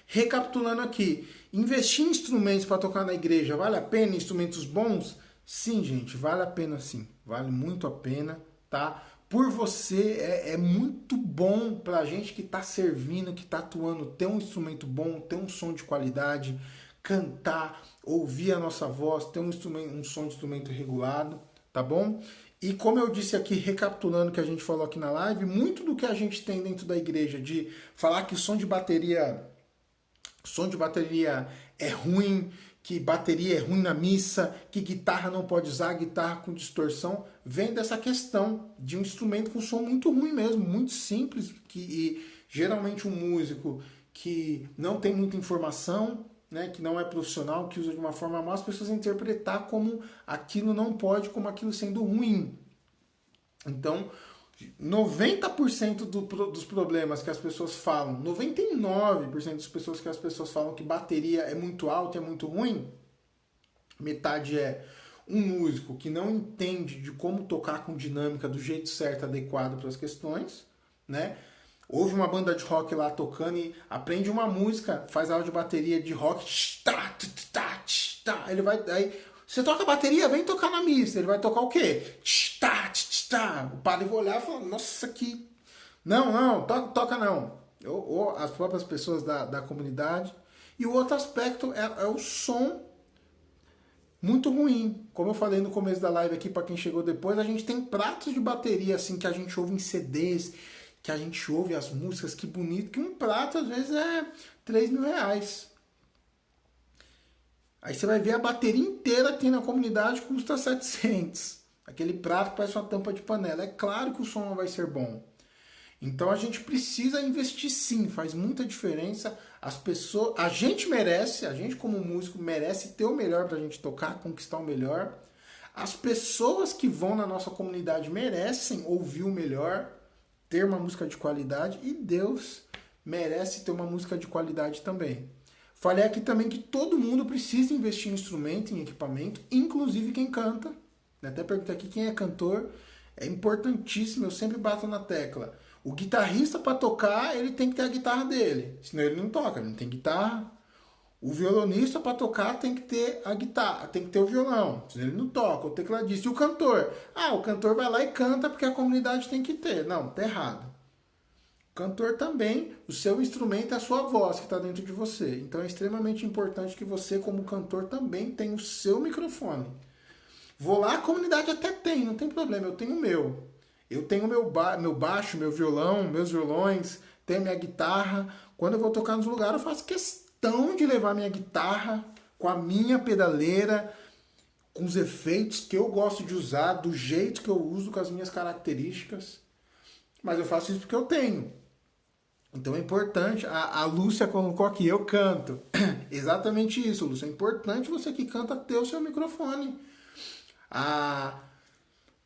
Recapitulando aqui, investir em instrumentos para tocar na igreja vale a pena? Instrumentos bons? Sim, gente, vale a pena sim. Vale muito a pena, tá? Por você, é muito bom para a gente que está servindo, que está atuando, ter um instrumento bom, ter um som de qualidade, cantar, ouvir a nossa voz, ter um som de instrumento regulado, tá bom? E como eu disse aqui, recapitulando o que a gente falou aqui na live, muito do que a gente tem dentro da igreja de falar que som de bateria é ruim, que bateria é ruim na missa, que guitarra não pode usar, guitarra com distorção, vem dessa questão de um instrumento com som muito ruim mesmo, muito simples, que geralmente um músico que não tem muita informação, né, que não é profissional, que usa de uma forma mal, as pessoas interpretar como aquilo não pode, como aquilo sendo ruim. Então, 90% dos problemas que as pessoas falam, 99% das pessoas que as pessoas falam que bateria é muito alta, é muito ruim, metade é um músico que não entende de como tocar com dinâmica do jeito certo, adequado para as questões, né? Ouve uma banda de rock lá tocando e aprende uma música, faz aula de bateria de rock, ele vai, aí você toca bateria, vem tocar na missa, ele vai tocar o quê? O padre vai olhar e falar, nossa, que... Não, toca não. Ou as próprias pessoas da comunidade. E o outro aspecto é o som muito ruim. Como eu falei no começo da live aqui, para quem chegou depois, a gente tem pratos de bateria assim que a gente ouve em CDs, que a gente ouve as músicas, que bonito, que um prato às vezes é 3 mil reais. Aí você vai ver a bateria inteira que tem na comunidade custa 700. Aquele prato parece uma tampa de panela. É claro que o som não vai ser bom. Então a gente precisa investir sim, faz muita diferença. As pessoas, a gente como músico merece ter o melhor pra gente tocar, conquistar o melhor. As pessoas que vão na nossa comunidade merecem ouvir o melhor, ter uma música de qualidade, e Deus merece ter uma música de qualidade também. Falei aqui também que todo mundo precisa investir em instrumento, em equipamento, inclusive quem canta. Até perguntei aqui quem é cantor. É importantíssimo, eu sempre bato na tecla. O guitarrista, para tocar, ele tem que ter a guitarra dele. Senão ele não toca, ele não tem guitarra. O violonista, para tocar, tem que ter a guitarra, tem que ter o violão. Senão ele não toca. O tecladista. E o cantor? O cantor vai lá e canta porque a comunidade tem que ter. Não, tá errado. Cantor também, o seu instrumento é a sua voz que está dentro de você. Então é extremamente importante que você, como cantor, também tenha o seu microfone. Vou lá, a comunidade até tem, não tem problema, eu tenho o meu. Eu tenho meu baixo, meu violão, meus violões, tenho minha guitarra. Quando eu vou tocar nos lugares, eu faço questão de levar minha guitarra com a minha pedaleira, com os efeitos que eu gosto de usar, do jeito que eu uso, com as minhas características. Mas eu faço isso porque eu tenho. Então é importante, a Lúcia colocou aqui, eu canto. Exatamente isso, Lúcia. É importante você que canta ter o seu microfone.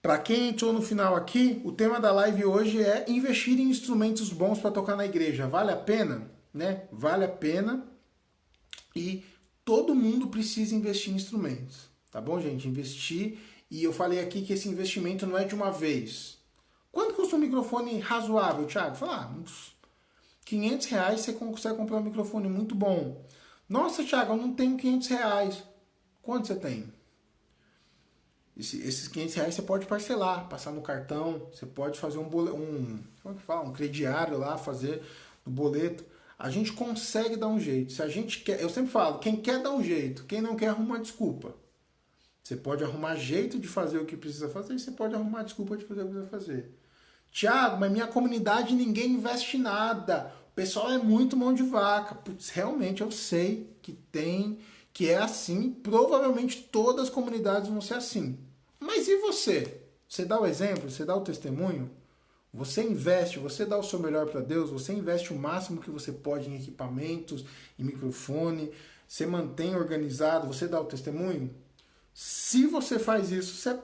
Para quem entrou no final aqui, o tema da live hoje é investir em instrumentos bons para tocar na igreja. Vale a pena? Né? Vale a pena. E todo mundo precisa investir em instrumentos. Tá bom, gente? Investir. E eu falei aqui que esse investimento não é de uma vez. Quanto custa um microfone razoável, Thiago? Falar, uns 500 reais você consegue comprar um microfone muito bom. Nossa, Thiago, eu não tenho 500 reais. Quanto você tem? Esses 500 reais você pode parcelar, passar no cartão, você pode fazer um crediário lá, fazer no boleto. A gente consegue dar um jeito. Se a gente quer, eu sempre falo, quem quer dá um jeito, quem não quer arruma desculpa. Você pode arrumar jeito de fazer o que precisa fazer e você pode arrumar desculpa de fazer o que precisa fazer. Tiago, mas minha comunidade ninguém investe nada. O pessoal é muito mão de vaca. Putz, realmente eu sei que é assim. Provavelmente todas as comunidades vão ser assim. Mas e você? Você dá o exemplo? Você dá o testemunho? Você investe, você dá o seu melhor para Deus? Você investe o máximo que você pode em equipamentos, em microfone? Você mantém organizado? Você dá o testemunho? Se você faz isso, você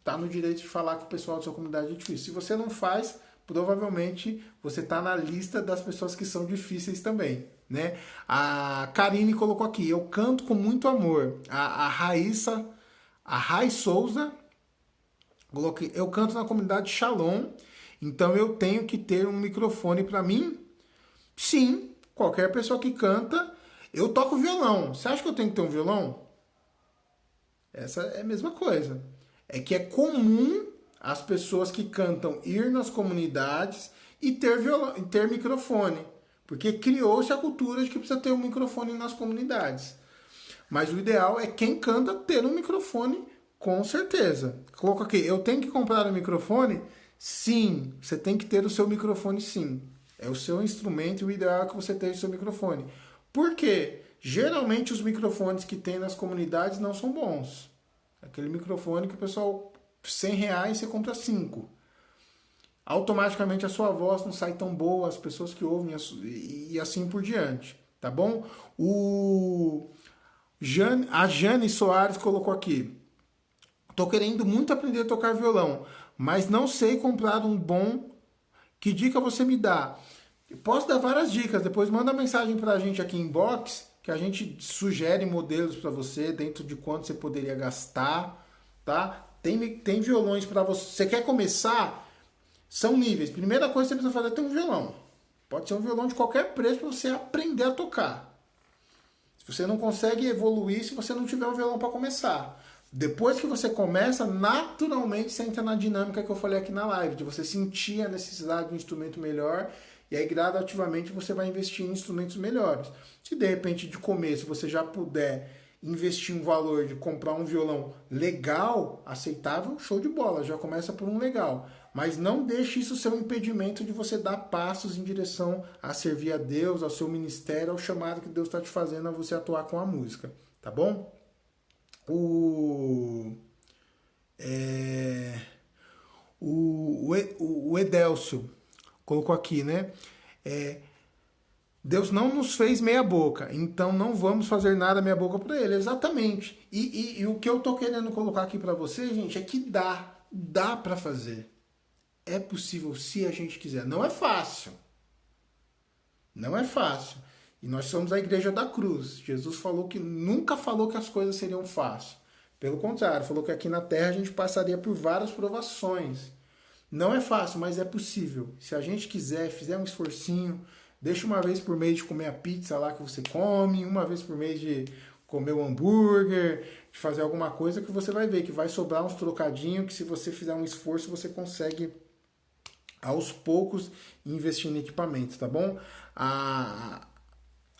está no direito de falar que o pessoal da sua comunidade é difícil. Se você não faz, provavelmente você está na lista das pessoas que são difíceis também, né? A Karine colocou aqui, eu canto com muito amor. A Raíssa, a Rai Souza, coloquei, eu canto na comunidade Shalom, então eu tenho que ter um microfone para mim? Sim, qualquer pessoa que canta, eu toco violão. Você acha que eu tenho que ter um violão? Essa é a mesma coisa. É que é comum as pessoas que cantam ir nas comunidades e ter violão, ter microfone. Porque criou-se a cultura de que precisa ter um microfone nas comunidades. Mas o ideal é quem canta ter um microfone, com certeza. Coloca aqui, eu tenho que comprar um microfone? Sim, você tem que ter o seu microfone sim. É o seu instrumento e o ideal é que você tenha o seu microfone. Por quê? Geralmente os microfones que tem nas comunidades não são bons. Aquele microfone que o pessoal, R$ 100 você compra 5. Automaticamente a sua voz não sai tão boa, as pessoas que ouvem e assim por diante, tá bom? A Jane Soares colocou aqui, tô querendo muito aprender a tocar violão, mas não sei comprar um bom, que dica você me dá? Posso dar várias dicas, depois manda mensagem pra gente aqui em inbox, que a gente sugere modelos para você, dentro de quanto você poderia gastar, tá? Tem violões para você. Você quer começar? São níveis. Primeira coisa que você precisa fazer é ter um violão. Pode ser um violão de qualquer preço para você aprender a tocar. Se você não consegue evoluir se você não tiver um violão para começar. Depois que você começa, naturalmente você entra na dinâmica que eu falei aqui na live, de você sentir a necessidade de um instrumento melhor e aí gradativamente você vai investir em instrumentos melhores. Se de repente de começo você já puder investir um valor de comprar um violão legal, aceitável, show de bola, já começa por um legal. Mas não deixe isso ser um impedimento de você dar passos em direção a servir a Deus, ao seu ministério, ao chamado que Deus está te fazendo a você atuar com a música, tá bom? O Edélcio colocou aqui, né? Deus não nos fez meia boca, então não vamos fazer nada meia boca para ele. Exatamente. E o que eu tô querendo colocar aqui para você, gente, é que dá para fazer. É possível se a gente quiser. Não é fácil. Não é fácil. E nós somos a igreja da cruz. Jesus nunca falou que as coisas seriam fáceis. Pelo contrário, falou que aqui na terra a gente passaria por várias provações. Não é fácil, mas é possível. Se a gente quiser, fizer um esforcinho, deixa uma vez por mês de comer a pizza lá que você come, uma vez por mês de comer o hambúrguer, de fazer alguma coisa que você vai ver que vai sobrar uns trocadinhos, que se você fizer um esforço você consegue aos poucos investir em equipamentos, tá bom? A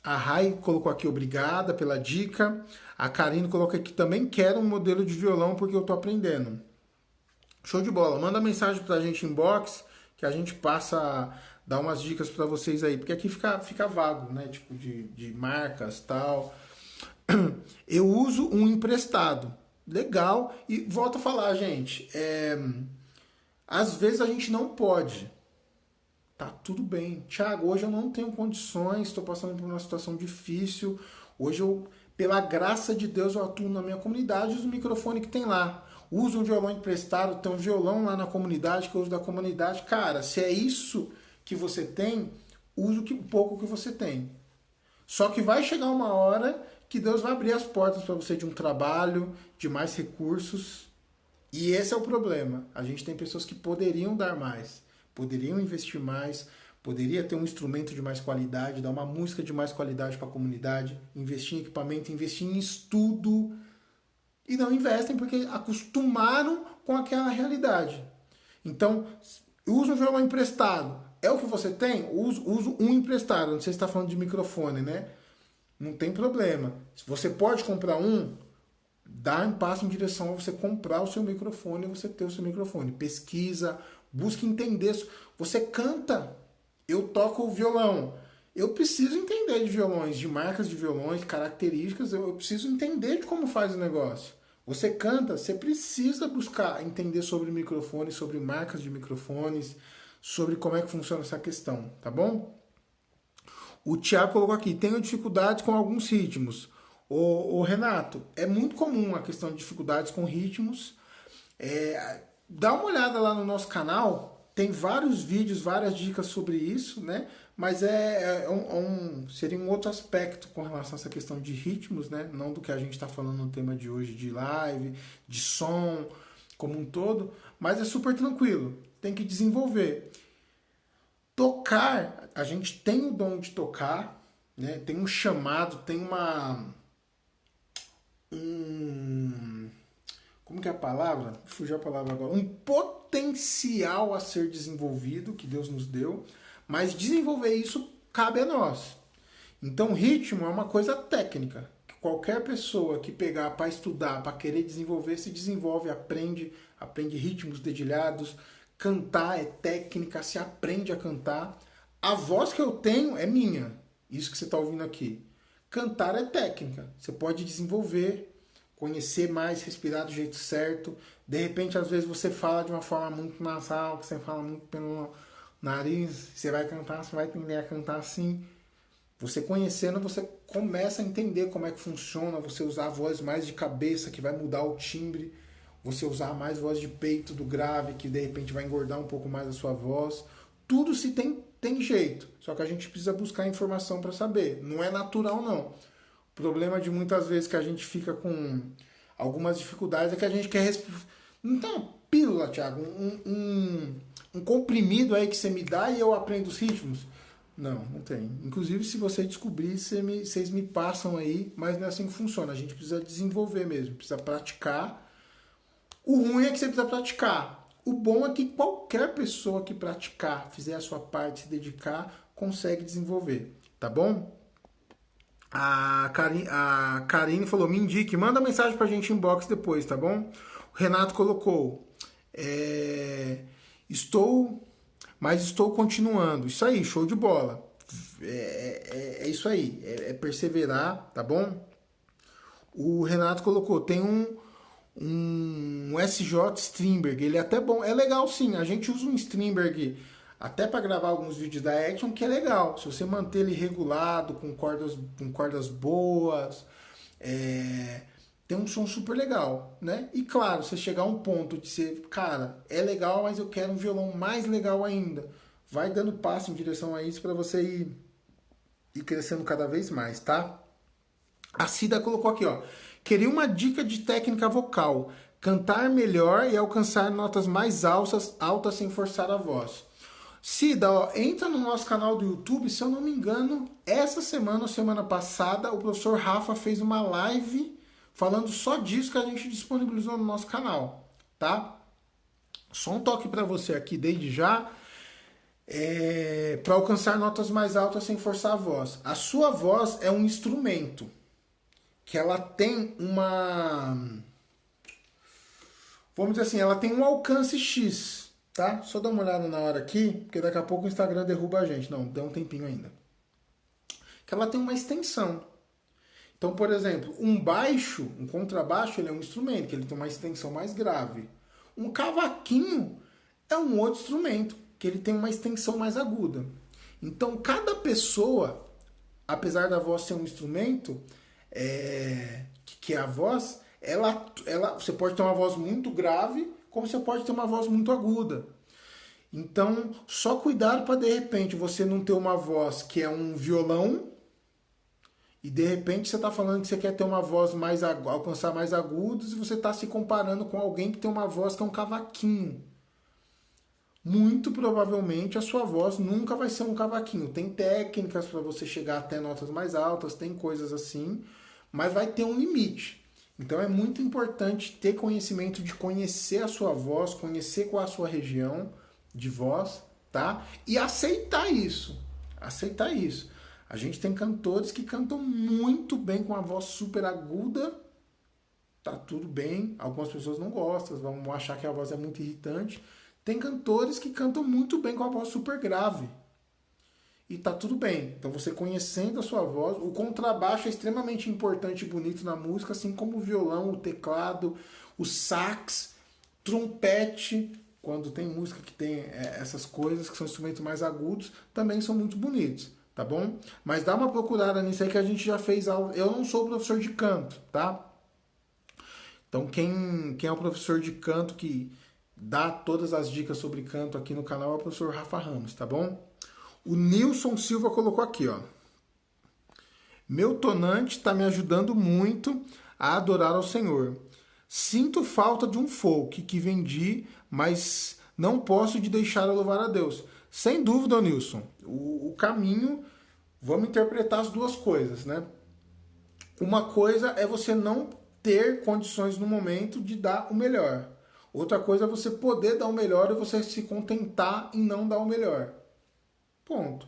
Rai colocou aqui, obrigada pela dica. A Karine colocou aqui, também quero um modelo de violão porque eu tô aprendendo. Show de bola. Manda mensagem pra gente inbox que a gente passa a dar umas dicas pra vocês aí. Porque aqui fica vago, né? Tipo, de marcas e tal. Eu uso um emprestado. Legal. E volto a falar, gente. Às vezes a gente não pode. Tá tudo bem. Thiago, hoje eu não tenho condições, estou passando por uma situação difícil. Hoje eu, pela graça de Deus, eu atuo na minha comunidade, uso o microfone que tem lá. Uso um violão emprestado, tem um violão lá na comunidade que eu uso da comunidade. Cara, se é isso que você tem, use o pouco que você tem. Só que vai chegar uma hora que Deus vai abrir as portas para você de um trabalho, de mais recursos. E esse é o problema. A gente tem pessoas que poderiam dar mais, poderiam investir mais, poderia ter um instrumento de mais qualidade, dar uma música de mais qualidade para a comunidade, investir em equipamento, investir em estudo, e não investem porque acostumaram com aquela realidade. Então, usa um violão emprestado. É o que você tem? Uso um emprestado. Não sei se está falando de microfone, né? Não tem problema. Se você pode comprar um, dá um passo em direção a você comprar o seu microfone e você ter o seu microfone. Pesquisa, busque entender. Você canta. Eu toco o violão. Eu preciso entender de violões, de marcas de violões, características. Eu preciso entender de como faz o negócio. Você canta, você precisa buscar entender sobre microfones, sobre marcas de microfones, sobre como é que funciona essa questão, tá bom? O Thiago colocou aqui, tenho dificuldades com alguns ritmos. Ô Renato, é muito comum a questão de dificuldades com ritmos. Dá uma olhada lá no nosso canal, tem vários vídeos, várias dicas sobre isso, né? Mas seria um outro aspecto com relação a essa questão de ritmos, né? Não do que a gente está falando no tema de hoje de live, de som, como um todo, mas é super tranquilo, tem que desenvolver. Tocar, a gente tem o dom de tocar, né? Tem um chamado, tem como que é a palavra? Fugiu a palavra agora. Um potencial a ser desenvolvido que Deus nos deu, mas desenvolver isso cabe a nós. Então, ritmo é uma coisa técnica. Qualquer pessoa que pegar para estudar, para querer desenvolver, se desenvolve, aprende ritmos dedilhados. Cantar é técnica, se aprende a cantar. A voz que eu tenho é minha, isso que você está ouvindo aqui. Cantar é técnica, você pode desenvolver, conhecer mais, respirar do jeito certo. De repente, às vezes você fala de uma forma muito nasal, que você fala muito pelo nariz, você vai cantar, você vai aprender a cantar assim. Você conhecendo, você começa a entender como é que funciona, você usar a voz mais de cabeça, que vai mudar o timbre, você usar mais voz de peito do grave, que de repente vai engordar um pouco mais a sua voz. Tudo se tem jeito, só que a gente precisa buscar informação para saber. Não é natural, não. O problema de muitas vezes que a gente fica com algumas dificuldades é que a gente quer... Então, pílula, Thiago, um comprimido aí que você me dá e eu aprendo os ritmos. Não, não tem. Inclusive, se você descobrir, vocês me passam aí, mas não é assim que funciona. A gente precisa desenvolver mesmo, precisa praticar. O ruim é que você precisa praticar. O bom é que qualquer pessoa que praticar, fizer a sua parte, se dedicar, consegue desenvolver. Tá bom? A Karine falou, me indique, manda mensagem pra gente inbox depois, tá bom? O Renato colocou, estou continuando. Isso aí, show de bola. É isso aí, é perseverar, tá bom? O Renato colocou, tem um SJ Strindberg, ele é até bom, é legal sim, a gente usa um Strindberg até para gravar alguns vídeos da Action, que é legal, se você manter ele regulado, com cordas boas, tem um som super legal, né? E claro, você chegar a um ponto de ser, cara, é legal, mas eu quero um violão mais legal ainda, vai dando passo em direção a isso para você ir crescendo cada vez mais, tá? A Cida colocou aqui, ó. Queria uma dica de técnica vocal. Cantar melhor e alcançar notas mais altas sem forçar a voz. Cida, ó, entra no nosso canal do YouTube. Se eu não me engano, essa semana ou semana passada, o professor Rafa fez uma live falando só disso que a gente disponibilizou no nosso canal, tá? Só um toque para você aqui desde já. Para alcançar notas mais altas sem forçar a voz. A sua voz é um instrumento que ela tem vamos dizer assim, ela tem um alcance X, tá? Só dar uma olhada na hora aqui, porque daqui a pouco o Instagram derruba a gente. Não, deu um tempinho ainda. Que ela tem uma extensão. Então, por exemplo, um contrabaixo, ele é um instrumento, que ele tem uma extensão mais grave. Um cavaquinho é um outro instrumento, que ele tem uma extensão mais aguda. Então, cada pessoa, apesar da voz ser um instrumento, que é a voz, você pode ter uma voz muito grave, como você pode ter uma voz muito aguda. Então, só cuidado para de repente você não ter uma voz que é um violão e de repente você está falando que você quer ter uma voz alcançar mais agudos e você está se comparando com alguém que tem uma voz que é um cavaquinho. Muito provavelmente a sua voz nunca vai ser um cavaquinho. Tem técnicas para você chegar até notas mais altas, tem coisas assim, mas vai ter um limite. Então é muito importante ter conhecimento de conhecer a sua voz, conhecer qual é a sua região de voz, tá? E aceitar isso. Aceitar isso. A gente tem cantores que cantam muito bem com a voz super aguda, tá tudo bem. Algumas pessoas não gostam, vão achar que a voz é muito irritante. Tem cantores que cantam muito bem com a voz super grave. E tá tudo bem. Então você conhecendo a sua voz, o contrabaixo é extremamente importante e bonito na música, assim como o violão, o teclado, o sax, trompete, quando tem música que tem essas coisas, que são instrumentos mais agudos, também são muito bonitos. tá bom? Mas dá uma procurada nisso aí que a gente já fez aula. Eu não sou professor de canto, tá? Então quem é o professor de canto que dá todas as dicas sobre canto aqui no canal é o professor Rafa Ramos, tá bom? O Nilson Silva colocou aqui, ó. Meu tonante está me ajudando muito a adorar ao Senhor. Sinto falta de um folk que vendi, mas não posso de deixar a louvar a Deus. Sem dúvida, Nilson, o caminho, vamos interpretar as duas coisas, né? Uma coisa é você não ter condições no momento de dar o melhor. Outra coisa é você poder dar o melhor e você se contentar em não dar o melhor. Ponto.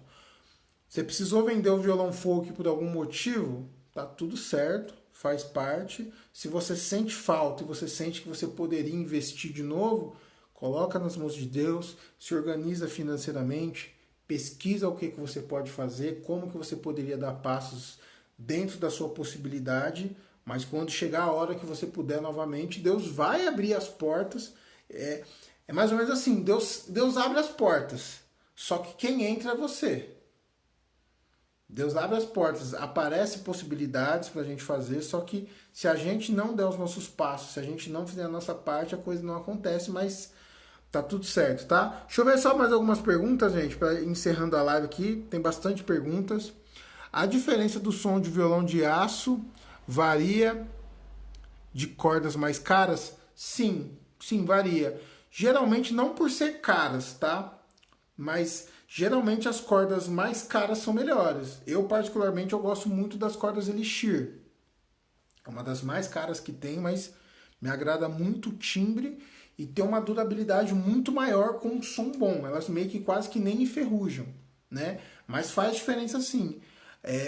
Você precisou vender o violão folk por algum motivo? Tá tudo certo, faz parte. Se você sente falta e você sente que você poderia investir de novo, coloca nas mãos de Deus, se organiza financeiramente, pesquisa o que você pode fazer, como que você poderia dar passos dentro da sua possibilidade, mas quando chegar a hora que você puder novamente, Deus vai abrir as portas. É mais ou menos assim, Deus abre as portas, só que quem entra é você. Deus abre as portas, aparecem possibilidades para a gente fazer, só que se a gente não der os nossos passos, se a gente não fizer a nossa parte, a coisa não acontece, mas tá tudo certo, tá? Deixa eu ver só mais algumas perguntas, gente, para encerrando a live aqui, tem bastante perguntas. A diferença do som de violão de aço varia de cordas mais caras? Sim, sim, varia. Geralmente não por ser caras, tá? Mas geralmente as cordas mais caras são melhores. Eu particularmente eu gosto muito das cordas Elixir. É uma das mais caras que tem, mas me agrada muito o timbre e tem uma durabilidade muito maior com um som bom. Elas meio que quase que nem enferrujam, né? Mas faz diferença sim.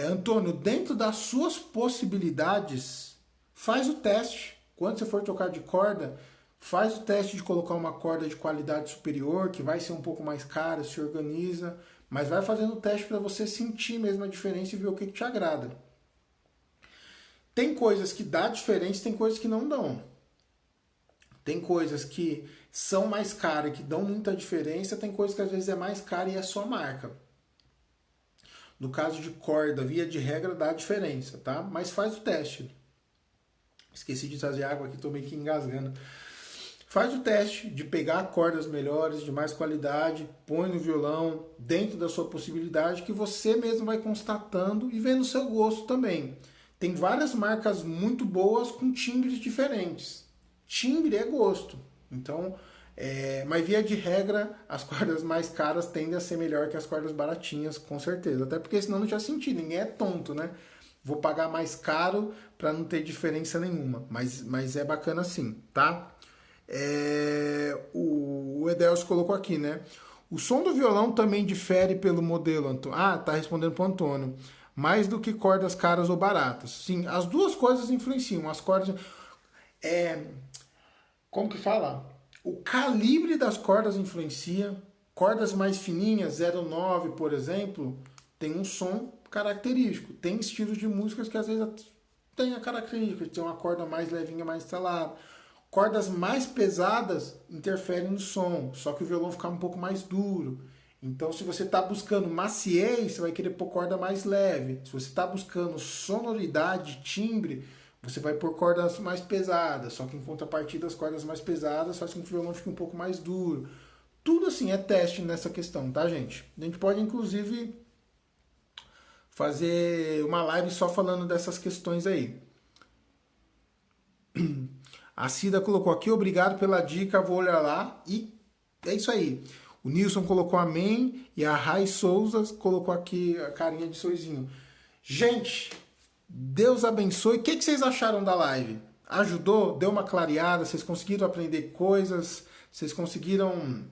Antônio, dentro das suas possibilidades, faz o teste. Quando você for tocar de corda, faz o teste de colocar uma corda de qualidade superior, que vai ser um pouco mais cara, se organiza, mas vai fazendo o teste para você sentir mesmo a diferença e ver o que te agrada. Tem coisas que dá diferença, tem coisas que não dão. Tem coisas que são mais caras e que dão muita diferença, tem coisas que às vezes é mais cara e é só marca. No caso de corda, via de regra, dá diferença, tá? Mas faz o teste. Esqueci de trazer água aqui, tô meio que engasgando. Faz o teste de pegar cordas melhores, de mais qualidade, põe no violão, dentro da sua possibilidade, que você mesmo vai constatando e vendo o seu gosto também. Tem várias marcas muito boas com timbres diferentes. Timbre é gosto. Então, mas via de regra, as cordas mais caras tendem a ser melhor que as cordas baratinhas, com certeza. Até porque senão não tinha sentido, ninguém é tonto, né? Vou pagar mais caro para não ter diferença nenhuma. Mas é bacana sim, tá? O Edelcio colocou aqui, né? O som do violão também difere pelo modelo, Antônio. Ah, tá respondendo pro Antônio. Mais do que cordas caras ou baratas. Sim, as duas coisas influenciam. As cordas. Como que fala? O calibre das cordas influencia. Cordas mais fininhas, 0,9, por exemplo, tem um som característico. Tem estilos de músicas que às vezes tem a característica de ter uma corda mais levinha, mais estalada. Cordas mais pesadas interferem no som, só que o violão fica um pouco mais duro. Então, se você está buscando maciez, você vai querer pôr corda mais leve. Se você está buscando sonoridade, timbre, você vai pôr cordas mais pesadas. Só que em contrapartida, as cordas mais pesadas fazem com que o violão fique um pouco mais duro. Tudo assim é teste nessa questão, tá, gente? A gente pode, inclusive, fazer uma live só falando dessas questões aí. A Cida colocou aqui, obrigado pela dica, vou olhar lá. E é isso aí. O Nilson colocou amém e a Rai Souza colocou aqui a carinha de sorrisinho. Gente, Deus abençoe. O que vocês acharam da live? Ajudou? Deu uma clareada? Vocês conseguiram aprender coisas? Vocês conseguiram...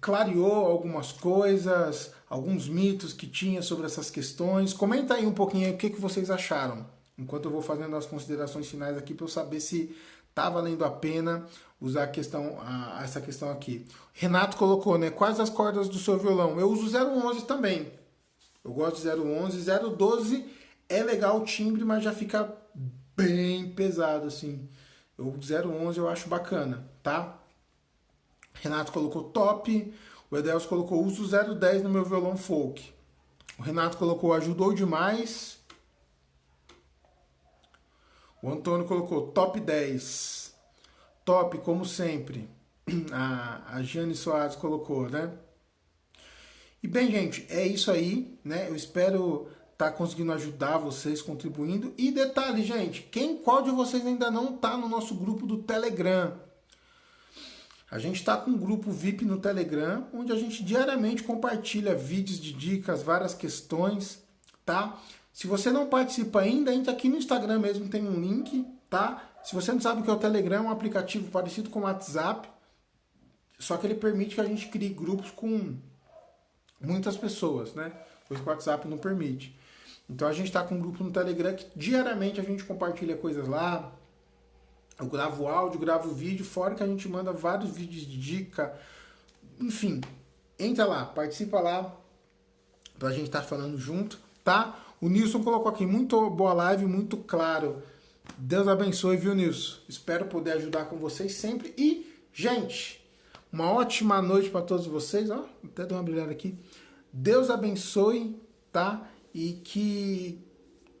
clareou algumas coisas, alguns mitos que tinha sobre essas questões. Comenta aí um pouquinho aí o que vocês acharam. Enquanto eu vou fazendo as considerações finais aqui para eu saber se tá valendo a pena usar essa questão aqui. Renato colocou, né? Quais as cordas do seu violão? Eu uso 011 também. Eu gosto de 011. 012 é legal o timbre, mas já fica bem pesado, assim. O 011 eu acho bacana, tá? Renato colocou top. O Edelso colocou, uso 0,10 no meu violão folk. O Renato colocou, ajudou demais. O Antônio colocou, top 10. Top, como sempre. A Jane Soares colocou, né? E bem, gente, é isso aí, né? Eu espero estar conseguindo ajudar vocês, contribuindo. E detalhe, gente, qual de vocês ainda não está no nosso grupo do Telegram? A gente está com um grupo VIP no Telegram, onde a gente diariamente compartilha vídeos de dicas, várias questões, tá? Se você não participa ainda, entra aqui no Instagram mesmo, tem um link, tá? Se você não sabe o que é o Telegram, é um aplicativo parecido com o WhatsApp, só que ele permite que a gente crie grupos com muitas pessoas, né? Coisa que o WhatsApp não permite. Então a gente está com um grupo no Telegram que diariamente a gente compartilha coisas lá. Eu gravo áudio, gravo vídeo, fora que a gente manda vários vídeos de dica. Enfim, entra lá, participa lá, pra gente estar falando junto, tá? O Nilson colocou aqui, muito boa live, muito claro. Deus abençoe, viu, Nilson? Espero poder ajudar com vocês sempre. E, gente, uma ótima noite para todos vocês. Ó, até deu uma brilhada aqui. Deus abençoe, tá? E que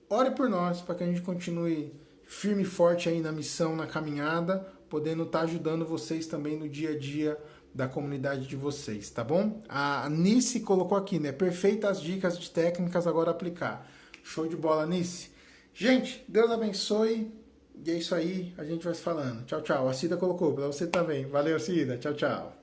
ore por nós, para que a gente continue firme e forte aí na missão, na caminhada, podendo estar ajudando vocês também no dia a dia da comunidade de vocês, tá bom? A Nice colocou aqui, né? Perfeitas dicas de técnicas agora aplicar. Show de bola, Nice. Gente, Deus abençoe. E é isso aí, a gente vai se falando. Tchau, tchau. A Cida colocou, para você também. Valeu, Cida. Tchau, tchau.